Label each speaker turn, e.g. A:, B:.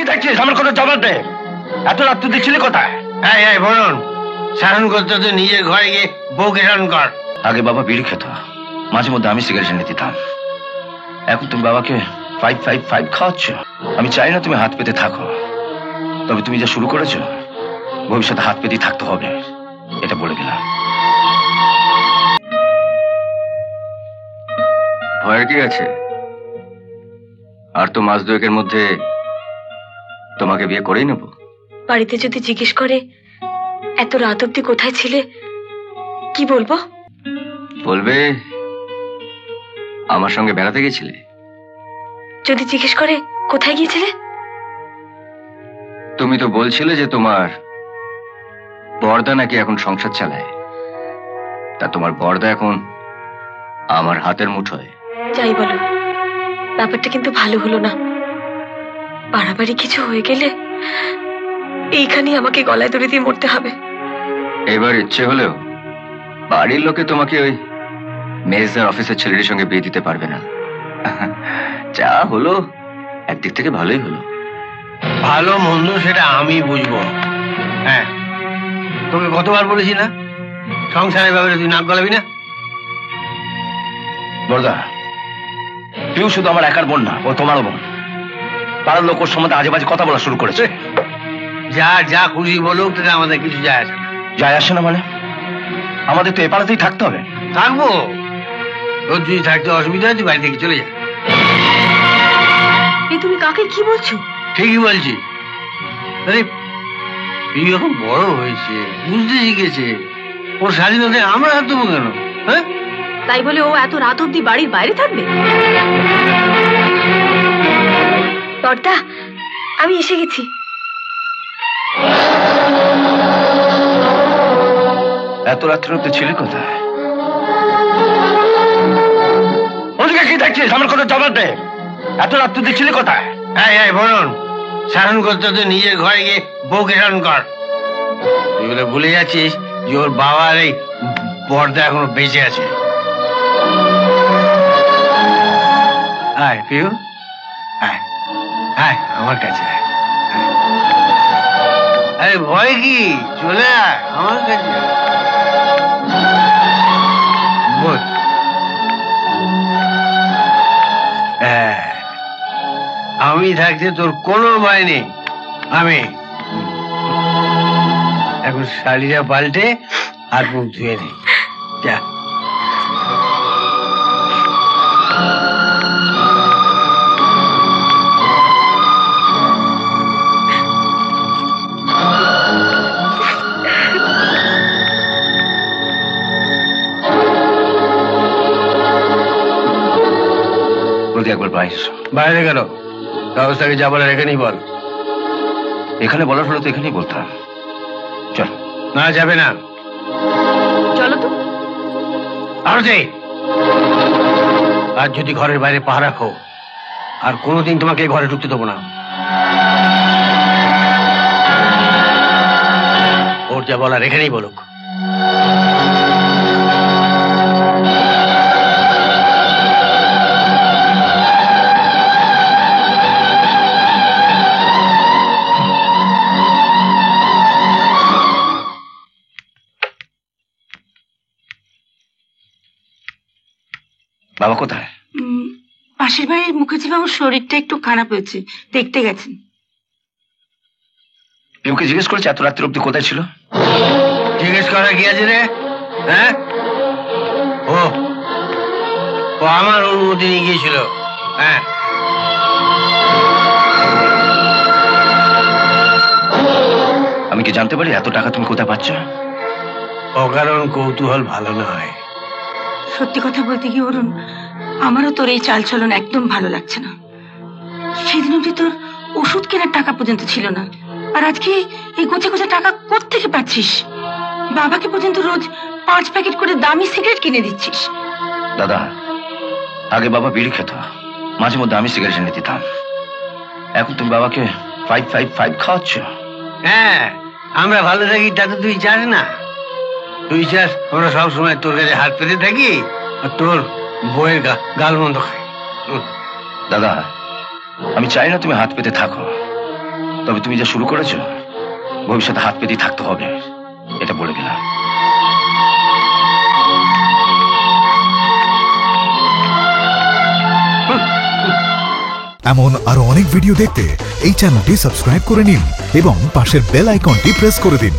A: কি দেখছিস? আমার কোনো জবাব দে। এত রাত তুই দেখছিলি কোথায়?
B: বলুন, সারণ করতে তো নিজের ঘরে গিয়ে বউকে সারণ কর।
A: আগে বাবা বিড়ি খেত, মাঝে মধ্যে আমি সিগারেট এনে দিতাম। এখন তুমি বাবাকে 555 খাওয়াচ্ছ। আমি চাই না তুমি হাত পেতে থাকো, তবে তুমি যা শুরু করেছো ভবিষ্যতে হাত পেতেই থাকতে হবে, এটা বলে গেলাম।
C: ভয়ের কি আছে? আর তো মাস দুয়েকের মধ্যে তোমাকে বিয়ে করেই নেব।
D: বাড়িতে যদি জিজ্ঞেস করে এত রাত অব্দি কোথায় ছিলে, কি বলবো?
C: বলবে আমার সঙ্গে বেড়াতে গেছিলে।
D: যদি জিজ্ঞেস করে কোথায় গিয়েছিলে?
C: তুমি তো বলছিলে যে তোমার বড়দা নাকি এখন সংসার চালায়, তা তোমার বড়দা এখন আমার হাতের মুঠোয়।
D: যাই বলো, ব্যাপারটা কিন্তু ভালো হলো না। বাড়াবাড়ি কিছু হয়ে গেলে এইখানেই আমাকে গলায় দড়ি দিয়ে মরতে হবে।
C: এবার ইচ্ছে হলেও বাড়ির লোকে তোমাকে ওই মেজদার অফিসের ছেলেটির সঙ্গে বিয়ে দিতে পারবে না। যা হলো একদিক থেকে ভালোই হলো।
B: ভালো মন্দ সেটা আমি বুঝবো। হ্যাঁ, তোকে কতবার বলেছি না সংসারের ব্যাপারে তুই নাক গলাবি না।
A: বড়দা, পিউ শুধু আমার একার বোন না, ও তোমারও বোন। পাড়ার লোক ওর সম্বন্ধে আজে বাজে কথা বলা শুরু করেছে।
B: যা যা খুশি বলুক, তাতে আমাদের কিছু যায় আসে না।
A: যায় আসে না মানে? আমাদের তো এ পাড়াতেই থাকতে হবে।
B: থাকবো, তোর যদি থাকতে অসুবিধা হয় তুই বাড়ি থেকে চলে যা।
D: তুমি কাকে কি বলছো?
B: ঠিকই বলছি। আরে তুই এখন বড় হয়েছে, বুঝতে শিখেছে, ওর স্বাধীনতায় আমরা হাত দেবো কেন? হ্যাঁ,
D: তাই বলে ও এত রাত অব্দি বাড়ির বাইরে থাকবে? বড়দা, আমি এসে গেছি।
A: এত রাত্রে অব্দি ছিলে কোথায়? ওদিকে কি দেখছিস? আমার কোনো জবাব দে। এত রাত তুই ছিলে কোথায়?
B: বলুন, সারণ করতে তো নিজের ঘরে গিয়ে বউকে সারণ কর। তুই বলে ভুলে যাচ্ছিস যে ওর বাবার এই বড়দা এখনো বেঁচে আছে। আয় পিউ, আয় আয় আমার কাছে আয়। আরে ভয় কি, চলে আয় আমার কাছে। বল। আমি থাকতে তোর কোনো ভয় নেই। আমি এখন শাড়িটা পাল্টে হাত মুখ ধুয়ে নেই। যা।
A: একবার বাইরে
B: বাইরে গেল ব্যবস্থাকে যা বলার এখানেই বল।
A: এখানে বলার হলে তো এখানেই বলতাম। চল।
B: না, যাবে না।
D: চলো তো।
B: আরতি, আজ যদি ঘরের বাইরে পাহারা রাখো, আর কোনোদিন তোমাকে ঘরে ঢুকতে দেবো না। ওর যা বলার এখানেই বলুক।
A: বাবা কোথায়?
E: পাশের বাড়ির মুখার্জি বাবুর শরীরটা একটু খারাপ হয়েছে, দেখতে গেছেন।
A: পিউকে জিজ্ঞেস করেছে এত রাত্রি অব্দি কোথায় ছিল?
B: জিজ্ঞেস করা কি আছে রে? হ্যাঁ, ও আমার অনুমতি নিয়ে গিয়েছিল। হ্যাঁ,
A: আমি কি জানতে পারি এত টাকা তুমি কোথায় পাচ্ছ?
B: অকারণ কৌতূহল ভালো নয়।
E: সত্যি কথা বলতে কি অরুণ, আমারও তোর এই চালচলন একদম ভালো লাগছে না। সেদিন অব্দি তোর ওষুধ কেনার টাকা পর্যন্ত ছিল না, আর আজকে এই গোছা গোছা টাকা কোত্থেকে পাচ্ছিস? বাবাকে পর্যন্ত রোজ 5 প্যাকেট করে দামি সিগারেট কিনে দিচ্ছিস।
A: দাদা, আগে বাবা বিড়ি খেত, মাঝে মধ্যে আমি সিগারেট এনে দিতাম। এখন তুমি বাবাকে 555 খাওয়াচ্ছ।
B: হ্যাঁ, আমরা ভালো থাকি তা তো তুই চাস না। তুই চাস আমরা সবসময় তোর কাছে হাত পেতে থাকি আর তোর বইয়ের গাল মন্দ খাই।
A: দাদা, আমি চাই না তুমি হাত পেতে থাকো, তবে তুমি যা শুরু করেছো ভবিষ্যতে হাত পেতেই থাকতে হবে, এটা বলে দিলাম।
F: এমন আরো অনেক ভিডিও দেখতে এই চ্যানেলটি সাবস্ক্রাইব করে নিন এবং পাশের বেল আইকনটি প্রেস করে দিন।